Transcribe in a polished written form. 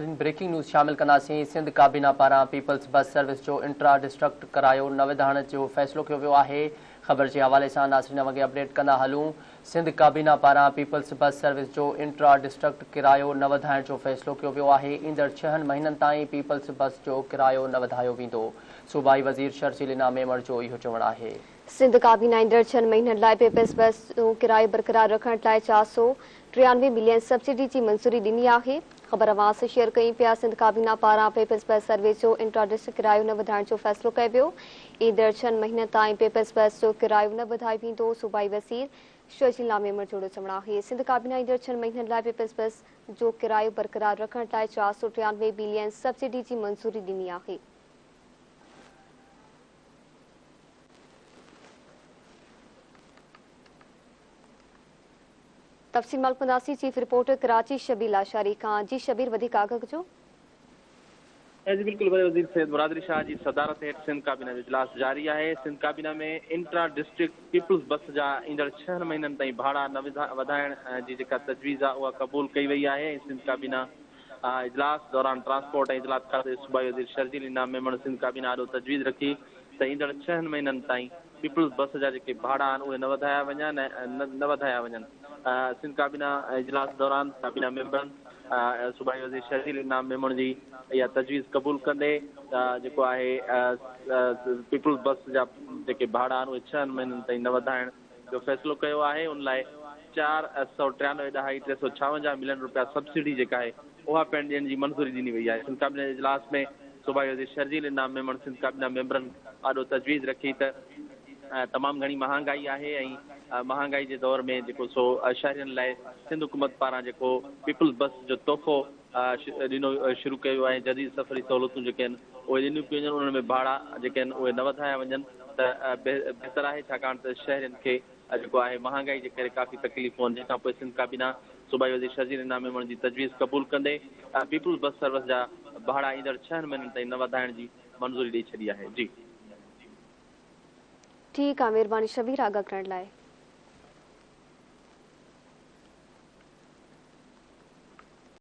नाज़रीन breaking news शामिल कंदासीं। सिंध काबीना पारां पीपल्स बस सर्विस जो इंट्रा डिस्ट्रिक्ट किरायो न वधाइण जो फ़ैसिलो कयो वियो आहे। ख़बर के हवाले से नाज़रीन वगे अपडेट कंदा हलूं। सिंध काबीना पारां पीपल्स बस सर्विस जो इंट्रा डिस्ट्रिक्ट किरायो न वधाइण जो फ़ैसिलो कयो वियो आहे। ईंदड़ 6 महीननि ताईं पीपल्स बस जो किरायो न वधायो वेंदो। सूबाई वज़ीर शर्जील इनाम मेमण जो इहो चवणु आहे। सिंध काबीना ईंदड़ 6 महीननि लाइ पीपल्स बस जो किरायो बरक़रार रखण लाइ 493 मिलियन सब्सिडी की मंजूरी ॾिनी आहे। ख़बर अवां से शेयर कई पिया। सिंध काबीना पारां पीपल्स बस सर्विस जो इंट्रा डिस्ट्रिक्ट किरायो न वधाइण जो फ़ैसिलो कयो वियो। ईंदड़ 6 महीननि ताईं पीपल्स बस जो किरायो न वधायो वेंदो। सूबाई वज़ीर शर्जील इनाम मेमण जो चवणु आहे। सिंध काबीना ईंदड़ 6 महीननि लाइ पीपल्स बस जो किरायो बरक़रार रखण लाइ 493 मिलियन सब्सिडी की मंजूरी ॾिनी आहे। तफ़सील मालूम कंदासीं। चीफ रिपोर्टर कराची शबीर लाशारी खां। जी शबीर, वधीक आगाह कजो। जी बिल्कुल, वज़ीर सैयद मुरादरी शाह की सदारत हेठ सिंध काबीना जो इजलास जारी है। सिंध काबीना में इंट्रा डिस्ट्रिक्ट पीपल्स बस जा ईंदड़ 6 महीननि ताईं भाड़ा न वधाइण जी जेका तजवीज़ आहे उहा क़बूल कई वई आहे। सिंध काबीना इजलास दौरान ट्रांसपोर्ट ऐं इजलास खाते सूबाई वज़ीर शर्जील इनाम मेमण सिंध काबीना ॾाढो तजवीज़ रखी त ईंदड़ 6 महीननि ताईं पीपल्स बस जा जेके भाड़ा आहिनि उहे न वधाया वञनि। सिंध काबीना इजलास दौरान काबीना मेंबरनि सूबाई वज़ीर शर्जील इनाम मेमण जी इहा तजवीज़ क़बूल कंदे जेको आहे पीपल्स बस जा जेके भाड़ा आहिनि उहे 6 महीननि ताईं न वधाइण जो फ़ैसिलो कयो आहे। उन लाइ 493.356 मिलियन रुपया सब्सिडी जेका आहे उहा पिणु ॾियण जी मंज़ूरी ॾिनी वई आहे। सिंध काबीना जे इजलास में सूबाई वज़ीर शर्जील इनाम मेमण सिंध काबीना मेंबरनि ॾाढो तजवीज़ रखी त तमामु घणी महांगाई आहे ऐं महांगाई के दौर में जेको सो शहरियुनि लाइ सिंध हुकूमत पारां जेको पीपल्स बस जो तोहफ़ो ॾिनो शुरू कयो आहे। जदीद सफ़री सहूलियतूं जेके आहिनि उहे ॾिनियूं पियूं वञनि। उन में भाड़ा जेके आहिनि उहे न वधाया वञनि त बहितर आहे, छाकाणि त शहरियुनि खे जेको आहे महांगाई जे करे काफ़ी तकलीफ़ूं आहिनि। जंहिंखां पोइ सिंध काबीना सूबाई वज़ीर शर्जील इनाम मेमण जी तजवीज़ क़बूल कंदे पीपल्स बस सर्विस जा भाड़ा ईंदड़ 6 महीननि ताईं न वधाइण जी मंज़ूरी ॾेई छॾी आहे। जी ठीक आहे, मेहरबानी शबीर आगाह करण लाइ।